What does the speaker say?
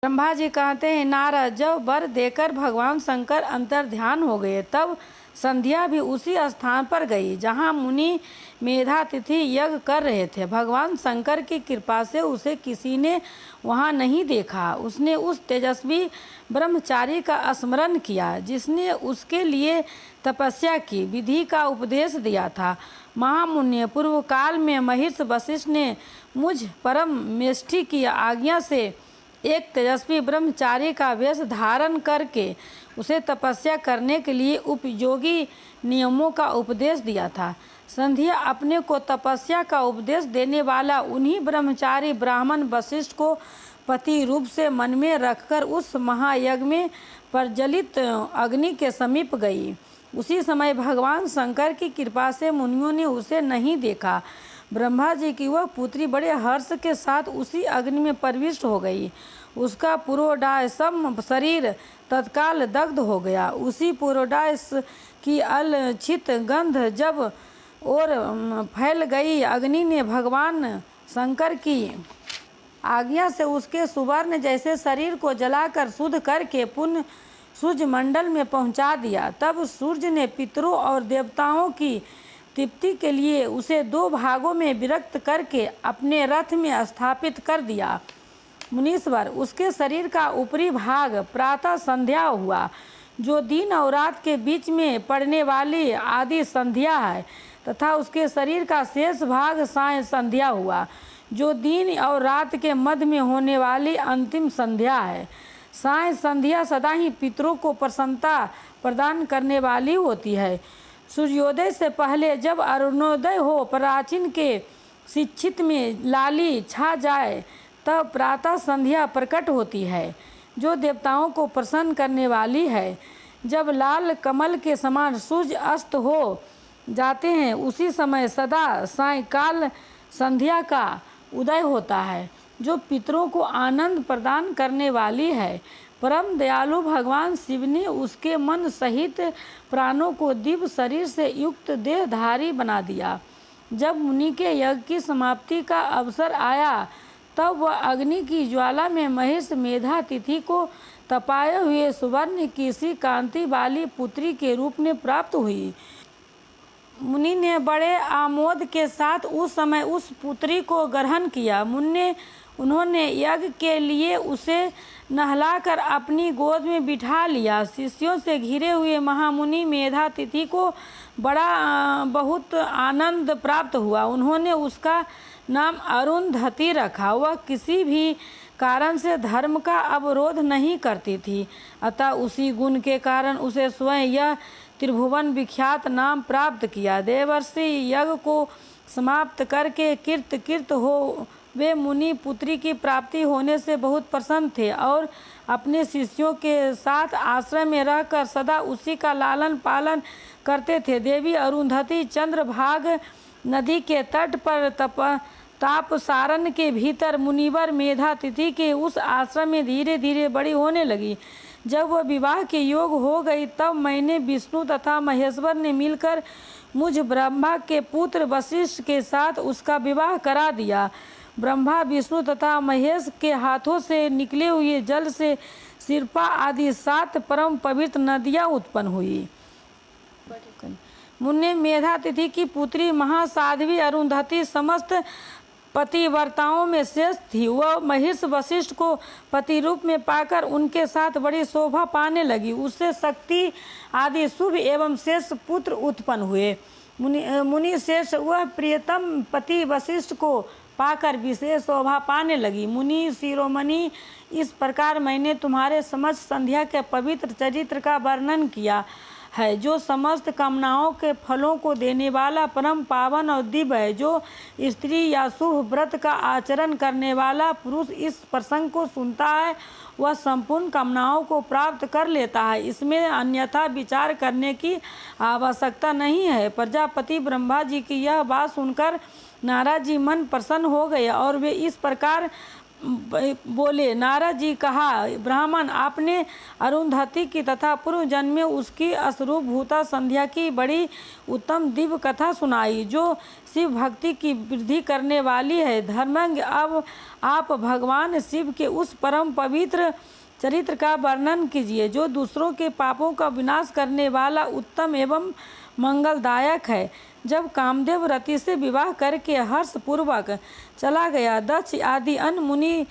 ब्रह्मा जी कहते हैं, नारद, जब वर देकर भगवान शंकर अंतर ध्यान हो गए तब संध्या भी उसी स्थान पर गई जहाँ मुनि मेधातिथि यज्ञ कर रहे थे। भगवान शंकर की कृपा से उसे किसी ने वहाँ नहीं देखा। उसने उस तेजस्वी ब्रह्मचारी का स्मरण किया जिसने उसके लिए तपस्या की विधि का उपदेश दिया था। महामुनि, पूर्व काल में महर्षि वशिष्ठ ने मुझ परम मेष्ठी की आज्ञा से एक तेजस्वी ब्रह्मचारी का वेश धारण करके उसे तपस्या करने के लिए उपयोगी नियमों का उपदेश दिया था। संध्या अपने को तपस्या का उपदेश देने वाला उन्हीं ब्रह्मचारी ब्राह्मण वशिष्ठ को पति रूप से मन में रखकर उस महायज्ञ में प्रज्वलित अग्नि के समीप गई। उसी समय भगवान शंकर की कृपा से मुनियों ने उसे नहीं देखा। ब्रह्मा जी की वह पुत्री बड़े हर्ष के साथ उसी अग्नि में प्रविष्ट हो गई। उसका पुरोडाय सब शरीर तत्काल दग्ध हो गया। उसी पुरोडाय की अलक्षित गंध जब और फैल गई, अग्नि ने भगवान शंकर की आज्ञा से उसके सुवर्ण जैसे शरीर को जलाकर शुद्ध करके पुण्य सूर्य मंडल में पहुंचा दिया। तब सूर्य ने पितरों और देवताओं की तृप्ति के लिए उसे 2 भागों में विभक्त करके अपने रथ में स्थापित कर दिया। मुनीश्वर, उसके शरीर का ऊपरी भाग प्रातः संध्या हुआ, जो दिन और रात के बीच में पड़ने वाली आदि संध्या है, तथा उसके शरीर का शेष भाग साय संध्या हुआ, जो दिन और रात के मध्य में होने वाली अंतिम संध्या है। साय संध्या सदा ही पितरों को प्रसन्नता प्रदान करने वाली होती है। सूर्योदय से पहले जब अरुणोदय हो, प्राचीन के शिक्षित में लाली छा जाए, तब प्रातः संध्या प्रकट होती है, जो देवताओं को प्रसन्न करने वाली है। जब लाल कमल के समान सूर्य अस्त हो जाते हैं, उसी समय सदा सायंकाल संध्या का उदय होता है, जो पितरों को आनंद प्रदान करने वाली है। परम दयालु भगवान शिव ने उसके मन सहित प्राणों को दिव्य शरीर से युक्त देहधारी बना दिया। जब मुनि के यज्ञ की समाप्ति का अवसर आया, तब वह अग्नि की ज्वाला में महर्षि मेधातिथि को तपाए हुए सुवर्ण की सी कांति वाली पुत्री के रूप में प्राप्त हुई। मुनि ने बड़े आमोद के साथ उस समय उस पुत्री को ग्रहण किया। उन्होंने यज्ञ के लिए उसे नहलाकर अपनी गोद में बिठा लिया। शिष्यों से घिरे हुए महामुनि मेधातिथि को बहुत आनंद प्राप्त हुआ। उन्होंने उसका नाम अरुंधति रखा। वह किसी भी कारण से धर्म का अवरोध नहीं करती थी, अतः उसी गुण के कारण उसे स्वयं यह त्रिभुवन विख्यात नाम प्राप्त किया। देवर्षि यज्ञ को समाप्त करके कृत हो वे मुनि पुत्री की प्राप्ति होने से बहुत प्रसन्न थे और अपने शिष्यों के साथ आश्रम में रहकर सदा उसी का लालन पालन करते थे। देवी अरुंधति चंद्रभाग नदी के तट पर तापसारण के भीतर मुनिवर मेधातिथि के उस आश्रम में धीरे धीरे बड़ी होने लगी। जब वह विवाह के योग हो गई, तब मैंने विष्णु तथा महेश्वर ने मिलकर मुझ ब्रह्मा के पुत्र वशिष्ठ के साथ उसका विवाह करा दिया। ब्रह्मा, विष्णु तथा महेश के हाथों से निकले हुए जल से सिरपा आदि 7 परम पवित्र नदियाँ उत्पन्न हुई। मुनि मेधातिथि की पुत्री महासाध्वी अरुंधति समस्त पतिव्रताओं में श्रेष्ठ थी। वह महर्षि वशिष्ठ को पति रूप में पाकर उनके साथ बड़ी शोभा पाने लगी। उससे शक्ति आदि शुभ एवं श्रेष्ठ पुत्र उत्पन्न हुए। मुनि श्रेष्ठ वह प्रियतम पति वशिष्ठ को पाकर विशेष शोभा पाने लगी। मुनि शिरोमणि, इस प्रकार मैंने तुम्हारे समस्त संध्या के पवित्र चरित्र का वर्णन किया है, जो समस्त कामनाओं के फलों को देने वाला परम पावन और दिव्य है। जो स्त्री या शुभ व्रत का आचरण करने वाला पुरुष इस प्रसंग को सुनता है, वह संपूर्ण कामनाओं को प्राप्त कर लेता है। इसमें अन्यथा विचार करने की आवश्यकता नहीं है। प्रजापति ब्रह्मा जी की यह बात सुनकर नारद जी मन प्रसन्न हो गए और वे इस प्रकार बोले। नारद जी कहा, ब्राह्मण, आपने अरुंधति की तथा पूर्व जन्म में उसकी अश्रु भूता संध्या की बड़ी उत्तम दिव्य कथा सुनाई, जो शिव भक्ति की वृद्धि करने वाली है। धर्मज्ञ, अब आप भगवान शिव के उस परम पवित्र चरित्र का वर्णन कीजिए जो दूसरों के पापों का विनाश करने वाला, उत्तम एवं मंगलदायक है। जब कामदेव रति से विवाह करके हर्षपूर्वक चला गया, दक्ष आदि अन्य मुनि